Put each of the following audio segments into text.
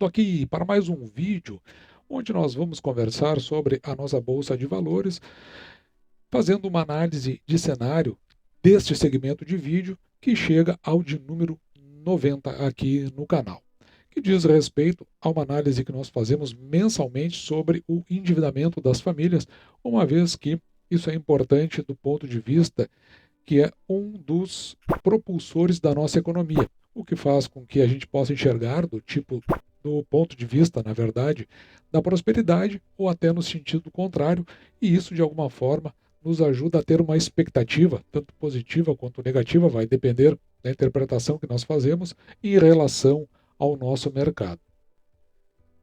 voltando aqui para mais um vídeo, onde nós vamos conversar sobre a nossa Bolsa de Valores, fazendo uma análise de cenário deste segmento de vídeo, que chega ao de número 90 aqui no canal, que diz respeito a uma análise que nós fazemos mensalmente sobre o endividamento das famílias, uma vez que isso é importante do ponto de vista que é um dos propulsores da nossa economia, o que faz com que a gente possa enxergar do ponto de vista, na verdade, da prosperidade ou até no sentido contrário, e isso de alguma forma nos ajuda a ter uma expectativa, tanto positiva quanto negativa, vai depender da interpretação que nós fazemos em relação ao nosso mercado.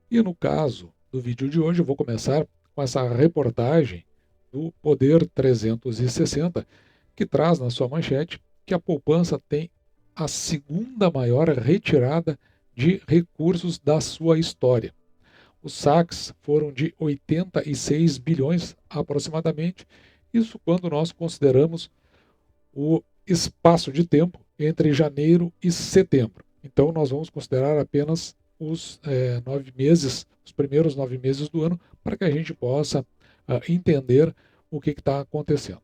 E no caso do vídeo de hoje, eu vou começar com essa reportagem do Poder 360, que traz na sua manchete que a poupança tem a segunda maior retirada de recursos da sua história. Os saques foram de 86 bilhões aproximadamente, isso quando nós consideramos o espaço de tempo entre janeiro e setembro. Então nós vamos considerar apenas os 9 meses, os primeiros 9 meses do ano, para que a gente possa entender o que está acontecendo.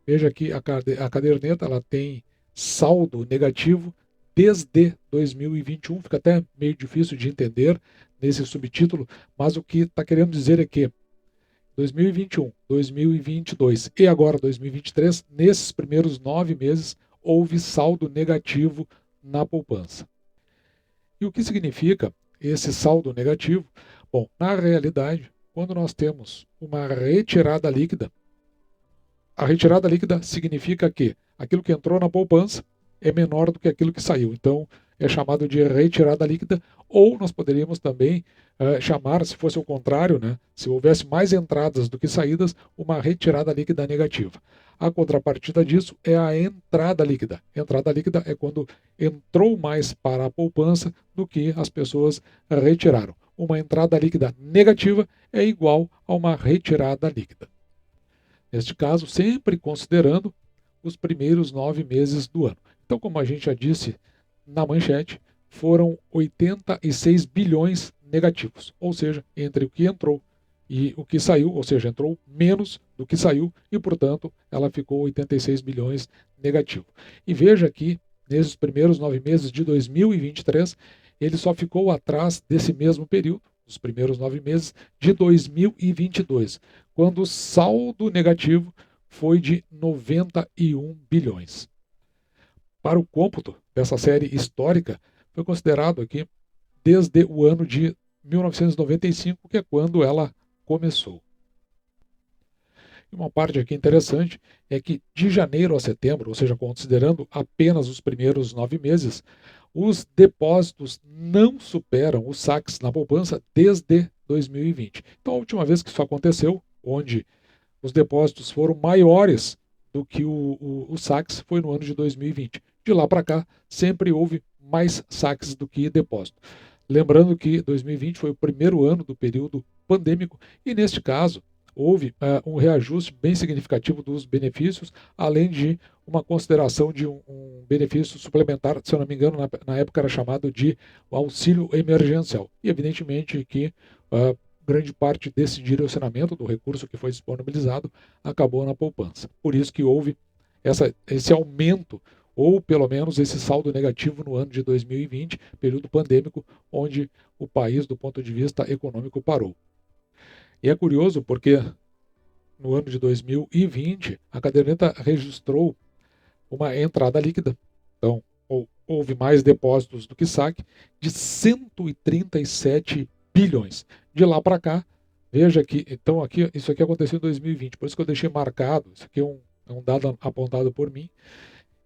Veja que a caderneta ela tem saldo negativo desde 2021, fica até meio difícil de entender nesse subtítulo, mas o que está querendo dizer é que 2021, 2022 e agora 2023, nesses primeiros 9 meses, houve saldo negativo na poupança. E o que significa esse saldo negativo? Bom, na realidade, quando nós temos uma retirada líquida, a retirada líquida significa que aquilo que entrou na poupança é menor do que aquilo que saiu. Então, é chamado de retirada líquida, ou nós poderíamos também chamar, se fosse o contrário, né, se houvesse mais entradas do que saídas, uma retirada líquida negativa. A contrapartida disso é a entrada líquida. Entrada líquida é quando entrou mais para a poupança do que as pessoas retiraram. Uma entrada líquida negativa é igual a uma retirada líquida. Neste caso, sempre considerando os primeiros 9 meses do ano. Então, como a gente já disse na manchete, foram 86 bilhões negativos, ou seja, entre o que entrou e o que saiu, ou seja, entrou menos do que saiu e, portanto, ela ficou 86 bilhões negativo. E veja que nesses primeiros 9 meses de 2023, ele só ficou atrás desse mesmo período, os primeiros 9 meses de 2022, quando o saldo negativo foi de 91 bilhões. Para o cômputo dessa série histórica, foi considerado aqui desde o ano de 1995, que é quando ela começou. E uma parte aqui interessante é que de janeiro a setembro, ou seja, considerando apenas os primeiros 9 meses, os depósitos não superam os saques na poupança desde 2020. Então, a última vez que isso aconteceu, onde os depósitos foram maiores do que os saques, foi no ano de 2020. De lá para cá, sempre houve mais saques do que depósito. Lembrando que 2020 foi o primeiro ano do período pandêmico e, neste caso, houve um reajuste bem significativo dos benefícios, além de uma consideração de um benefício suplementar, se eu não me engano, na época era chamado de auxílio emergencial. E evidentemente que grande parte desse direcionamento do recurso que foi disponibilizado acabou na poupança. Por isso que houve esse aumento, ou pelo menos esse saldo negativo no ano de 2020, período pandêmico, onde o país, do ponto de vista econômico, parou. E é curioso porque no ano de 2020 a caderneta registrou uma entrada líquida, então houve mais depósitos do que saque, de 137 bilhões. De lá para cá, veja que, então aqui, isso aqui aconteceu em 2020, por isso que eu deixei marcado, isso aqui é um dado apontado por mim,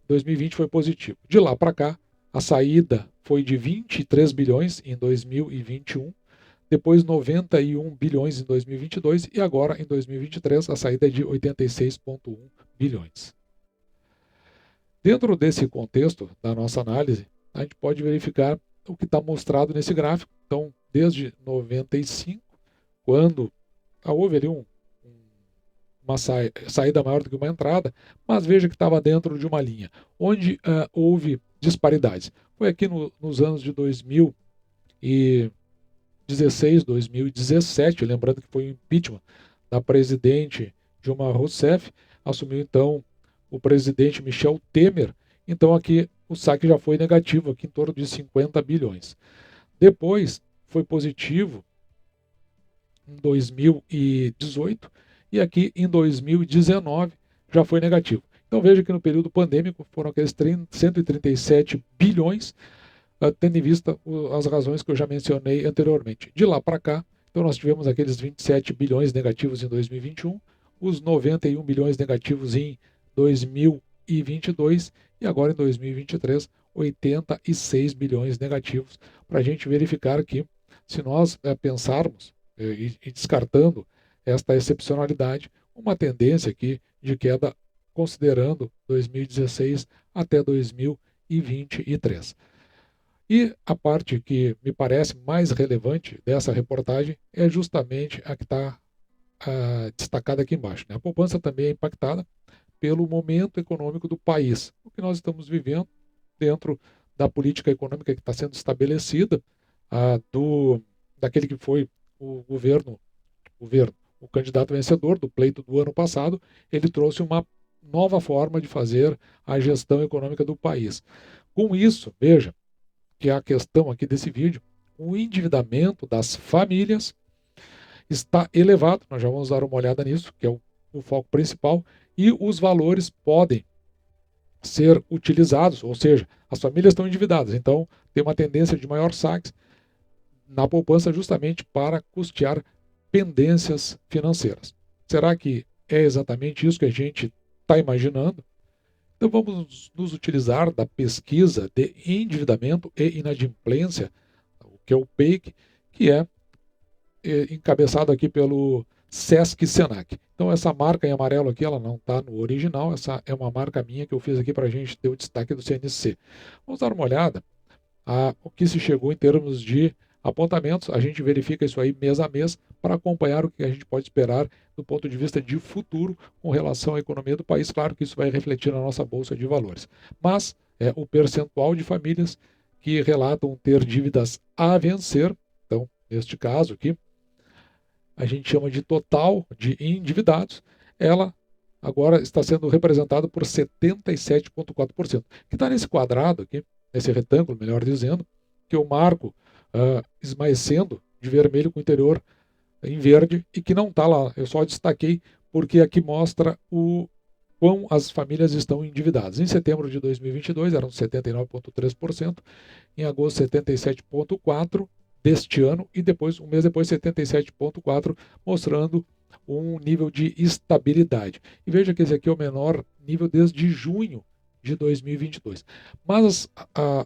2020 foi positivo. De lá para cá, a saída foi de 23 bilhões em 2021, depois 91 bilhões em 2022 e agora em 2023 a saída é de 86,1 bilhões. Dentro desse contexto da nossa análise, a gente pode verificar o que está mostrado nesse gráfico. Então, desde 95, quando houve ali uma saída maior do que uma entrada, mas veja que estava dentro de uma linha, onde houve disparidades. Foi aqui nos anos de 2000 e 2016, 2017, lembrando que foi o impeachment da presidente Dilma Rousseff, assumiu então o presidente Michel Temer, então aqui o saque já foi negativo, aqui em torno de 50 bilhões. Depois foi positivo em 2018 e aqui em 2019 já foi negativo. Então veja que no período pandêmico foram aqueles 137 bilhões, tendo em vista as razões que eu já mencionei anteriormente. De lá para cá, então nós tivemos aqueles 27 bilhões negativos em 2021, os 91 bilhões negativos em 2022 e agora em 2023, 86 bilhões negativos, para a gente verificar que, se nós pensarmos e descartando esta excepcionalidade, uma tendência aqui de queda considerando 2016 até 2023. E a parte que me parece mais relevante dessa reportagem é justamente a que está destacada aqui embaixo, né? A poupança também é impactada pelo momento econômico do país, o que nós estamos vivendo dentro da política econômica que está sendo estabelecida daquele que foi o governo, o candidato vencedor do pleito do ano passado. Ele trouxe uma nova forma de fazer a gestão econômica do país. Com isso, veja que a questão aqui desse vídeo, o endividamento das famílias está elevado, nós já vamos dar uma olhada nisso, que é o foco principal, e os valores podem ser utilizados, ou seja, as famílias estão endividadas, então tem uma tendência de maior saques na poupança justamente para custear pendências financeiras. Será que é exatamente isso que a gente está imaginando? Então vamos nos utilizar da pesquisa de endividamento e inadimplência, que é o PEIC, que é encabeçado aqui pelo Sesc Senac. Então essa marca em amarelo aqui, ela não está no original, essa é uma marca minha que eu fiz aqui para a gente ter o destaque do CNC. Vamos dar uma olhada o que se chegou em termos de apontamentos. A gente verifica isso aí mês a mês para acompanhar o que a gente pode esperar do ponto de vista de futuro com relação à economia do país. Claro que isso vai refletir na nossa Bolsa de Valores. Mas o percentual de famílias que relatam ter dívidas a vencer, então, neste caso aqui, a gente chama de total de endividados, ela agora está sendo representada por 77,4%, que está nesse quadrado aqui, nesse retângulo, melhor dizendo, que eu marco esmaecendo de vermelho com o interior em verde e que não está lá. Eu só destaquei porque aqui mostra o quão as famílias estão endividadas. Em setembro de 2022 eram 79,3%, em agosto 77,4% deste ano e depois, um mês depois, 77,4%, mostrando um nível de estabilidade. E veja que esse aqui é o menor nível desde junho de 2022. Mas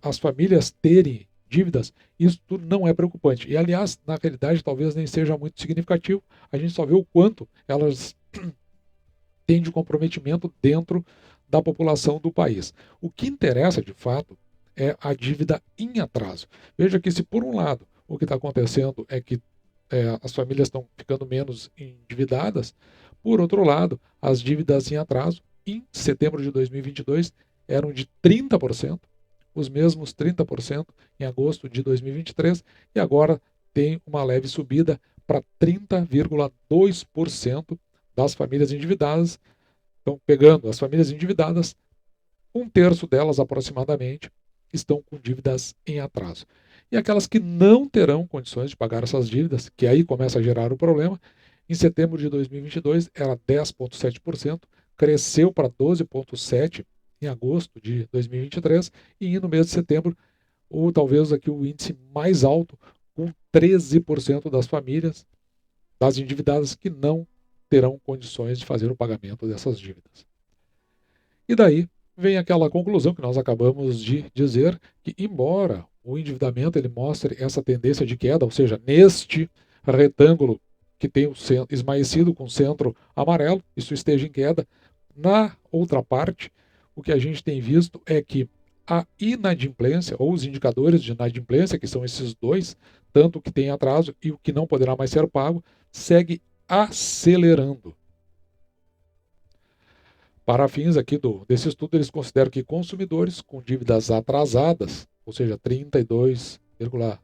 as famílias terem dívidas, isso não é preocupante. E, aliás, na realidade, talvez nem seja muito significativo. A gente só vê o quanto elas têm de comprometimento dentro da população do país. O que interessa, de fato, é a dívida em atraso. Veja que se, por um lado, o que está acontecendo é que as famílias estão ficando menos endividadas, por outro lado, as dívidas em atraso, em setembro de 2022, eram de 30%, os mesmos 30% em agosto de 2023, e agora tem uma leve subida para 30,2% das famílias endividadas. Então, pegando as famílias endividadas, um terço delas aproximadamente estão com dívidas em atraso. E aquelas que não terão condições de pagar essas dívidas, que aí começa a gerar o problema, em setembro de 2022 era 10,7%, cresceu para 12,7% em agosto de 2023 e no mês de setembro, ou talvez aqui o índice mais alto, com 13% das famílias, das endividadas, que não terão condições de fazer o pagamento dessas dívidas. E daí vem aquela conclusão que nós acabamos de dizer, que embora o endividamento ele mostre essa tendência de queda, ou seja, neste retângulo que tem o centro esmaecido com o centro amarelo, isso esteja em queda, na outra parte, o que a gente tem visto é que a inadimplência, ou os indicadores de inadimplência, que são esses dois, tanto o que tem atraso e o que não poderá mais ser pago, segue acelerando. Para fins aqui desse estudo, eles consideram que consumidores com dívidas atrasadas, ou seja, 32,2%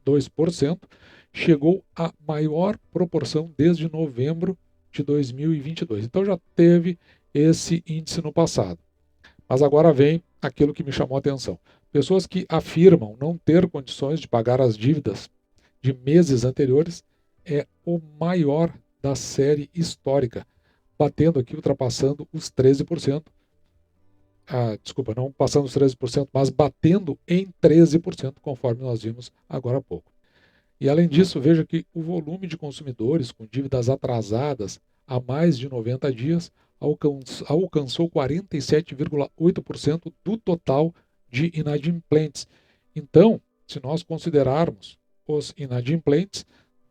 2%, chegou à maior proporção desde novembro de 2022. Então já teve esse índice no passado. Mas agora vem aquilo que me chamou a atenção. Pessoas que afirmam não ter condições de pagar as dívidas de meses anteriores é o maior da série histórica, batendo aqui, ultrapassando os 13%. Desculpa, não passando os 13%, mas batendo em 13%, conforme nós vimos agora há pouco. E além disso, veja que o volume de consumidores com dívidas atrasadas há mais de 90 dias alcançou 47,8% do total de inadimplentes. Então, se nós considerarmos os inadimplentes,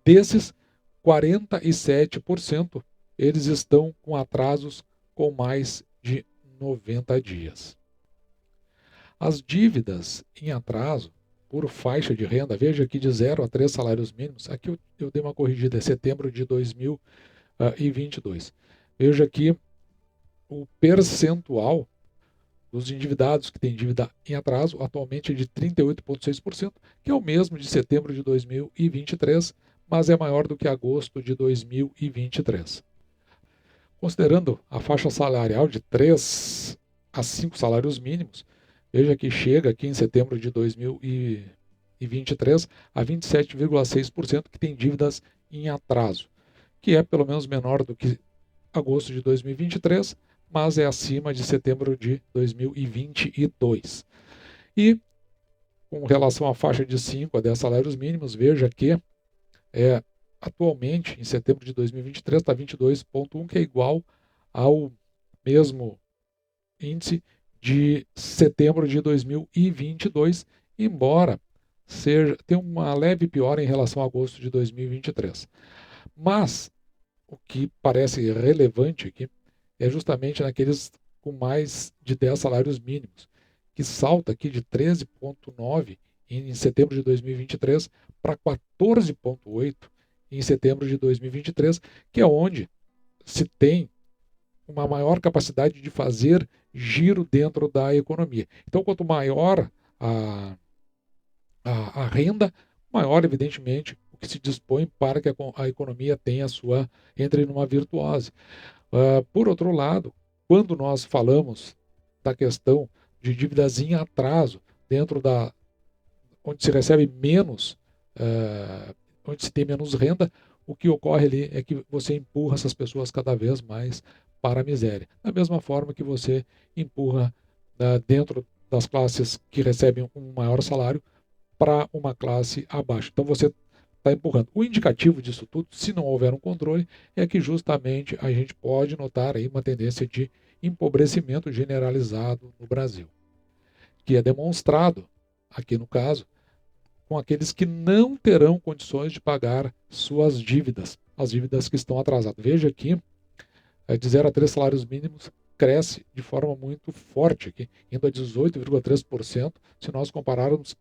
desses 47%, eles estão com atrasos com mais de 90 dias. As dívidas em atraso por faixa de renda, veja aqui de 0 a 3 salários mínimos, aqui eu dei uma corrigida, é setembro de 2022. Veja aqui o percentual dos endividados que têm dívida em atraso, atualmente é de 38,6%, que é o mesmo de setembro de 2023, mas é maior do que agosto de 2023. Considerando a faixa salarial de 3 a 5 salários mínimos, veja que chega aqui em setembro de 2023 a 27,6% que tem dívidas em atraso, que é pelo menos menor do que agosto de 2023, mas é acima de setembro de 2022. E com relação à faixa de 5 a 10 salários mínimos, veja que atualmente, em setembro de 2023, está 22,1, que é igual ao mesmo índice de setembro de 2022, embora tenha uma leve piora em relação a agosto de 2023. Mas o que parece relevante aqui é justamente naqueles com mais de 10 salários mínimos, que salta aqui de 13,9 em setembro de 2023 para 14,8 em setembro de 2023, que é onde se tem uma maior capacidade de fazer giro dentro da economia. Então, quanto maior a renda, maior, evidentemente, o que se dispõe para que a economia entre numa virtuose. Por outro lado, quando nós falamos da questão de dívidas em atraso, onde se recebe menos, onde se tem menos renda, o que ocorre ali é que você empurra essas pessoas cada vez mais para a miséria. Da mesma forma que você empurra dentro das classes que recebem um maior salário para uma classe abaixo. Então você está empurrando. O indicativo disso tudo, se não houver um controle, é que justamente a gente pode notar aí uma tendência de empobrecimento generalizado no Brasil, que é demonstrado, aqui no caso, com aqueles que não terão condições de pagar suas dívidas, as dívidas que estão atrasadas. Veja aqui, de 0 a 3 salários mínimos cresce de forma muito forte, aqui, indo a 18,3%, se nós compararmos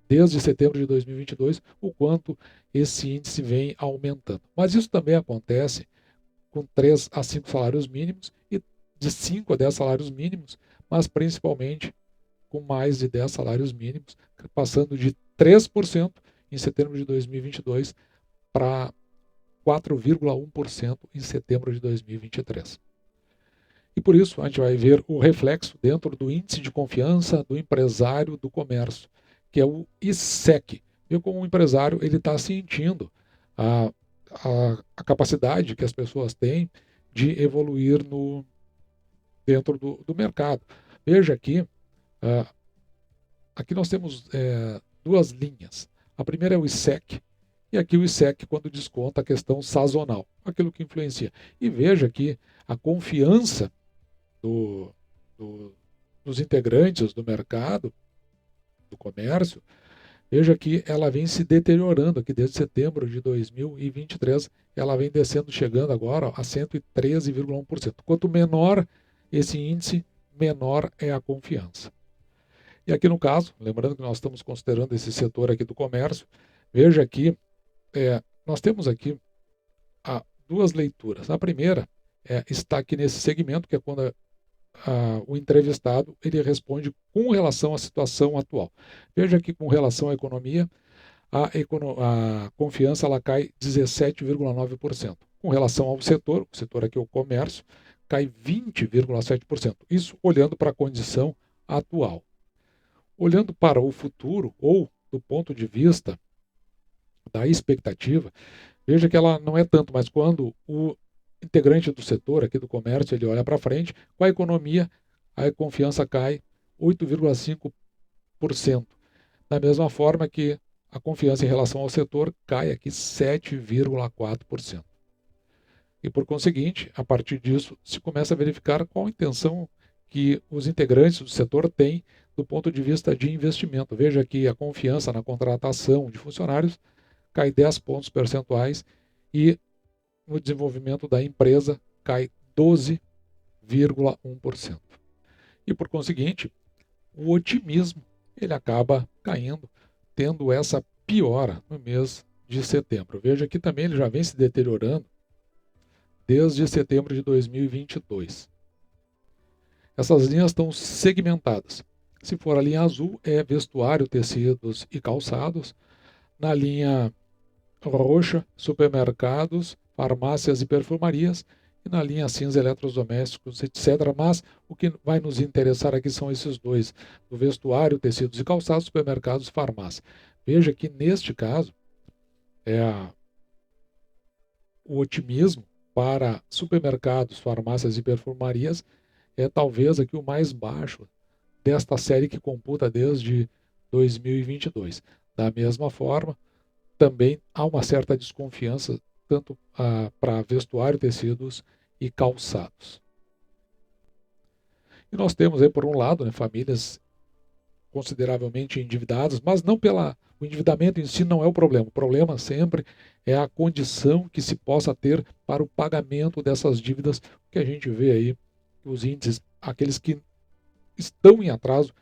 desde setembro de 2022, o quanto esse índice vem aumentando. Mas isso também acontece com 3 a 5 salários mínimos e de 5 a 10 salários mínimos, mas principalmente com mais de 10 salários mínimos, passando de 3% em setembro de 2022 para 4,1% em setembro de 2023. E por isso a gente vai ver o reflexo dentro do índice de confiança do empresário do comércio, que é o ISEC. Viu como o empresário ele está sentindo a capacidade que as pessoas têm de evoluir dentro do mercado. Veja aqui, aqui nós temos duas linhas. A primeira é o ISEC, e aqui o ISEC quando desconta a questão sazonal, aquilo que influencia. E veja aqui a confiança dos integrantes do mercado, do comércio, veja que ela vem se deteriorando aqui desde setembro de 2023, ela vem descendo, chegando agora a 113,1%. Quanto menor esse índice, menor é a confiança. E aqui no caso, lembrando que nós estamos considerando esse setor aqui do comércio, veja aqui, nós temos aqui duas leituras. A primeira está aqui nesse segmento, que é quando o entrevistado ele responde com relação à situação atual. Veja que com relação à economia, a confiança ela cai 17,9%. Com relação ao setor, o setor aqui é o comércio, cai 20,7%. Isso olhando para a condição atual. Olhando para o futuro, ou do ponto de vista da expectativa, veja que ela não é tanto, mas quando o integrante do setor, aqui do comércio, ele olha para frente, com a economia, a confiança cai 8,5%. Da mesma forma que a confiança em relação ao setor cai aqui 7,4%. E por conseguinte, a partir disso, se começa a verificar qual a intenção que os integrantes do setor têm do ponto de vista de investimento. Veja que a confiança na contratação de funcionários cai 10 pontos percentuais e no desenvolvimento da empresa cai 12,1%. E por conseguinte, o otimismo ele acaba caindo, tendo essa piora no mês de setembro. Veja que também ele já vem se deteriorando desde setembro de 2022. Essas linhas estão segmentadas. Se for a linha azul, é vestuário, tecidos e calçados. Na linha roxa, supermercados, farmácias e perfumarias. E na linha cinza, eletrodomésticos, etc. Mas o que vai nos interessar aqui são esses dois, do vestuário, tecidos e calçados, supermercados e farmácia. Veja que neste caso, o otimismo para supermercados, farmácias e perfumarias é talvez aqui o mais baixo desta série que computa desde 2022. Da mesma forma, também há uma certa desconfiança tanto para vestuário, tecidos e calçados. E nós temos aí, por um lado, né, famílias consideravelmente endividadas, mas não o endividamento em si não é o problema sempre é a condição que se possa ter para o pagamento dessas dívidas, que a gente vê aí, os índices, aqueles que estão em atraso,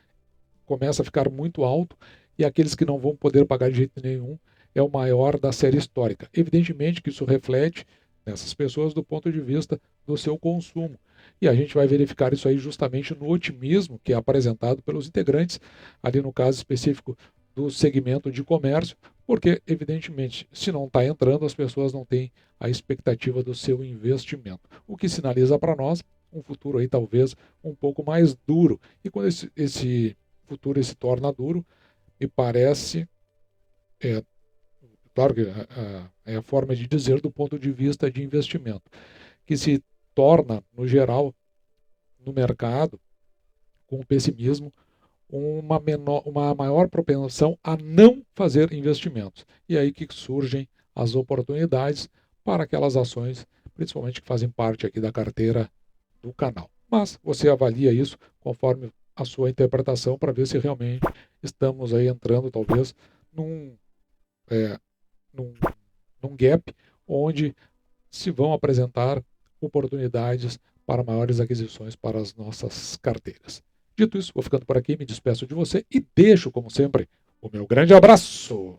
começa a ficar muito alto, e aqueles que não vão poder pagar de jeito nenhum é o maior da série histórica. Evidentemente que isso reflete nessas pessoas do ponto de vista do seu consumo. E a gente vai verificar isso aí justamente no otimismo que é apresentado pelos integrantes, ali no caso específico do segmento de comércio, porque, evidentemente, se não está entrando, as pessoas não têm a expectativa do seu investimento. O que sinaliza para nós um futuro aí talvez um pouco mais duro. E quando esse futuro se torna duro, me parece, claro que é a forma de dizer do ponto de vista de investimento, que se torna, no geral, no mercado, com o pessimismo, uma maior propensão a não fazer investimentos. E aí que surgem as oportunidades para aquelas ações, principalmente que fazem parte aqui da carteira do canal. Mas você avalia isso conforme a sua interpretação para ver se realmente estamos aí entrando talvez num gap onde se vão apresentar oportunidades para maiores aquisições para as nossas carteiras. Dito isso, vou ficando por aqui, me despeço de você e deixo, como sempre, o meu grande abraço!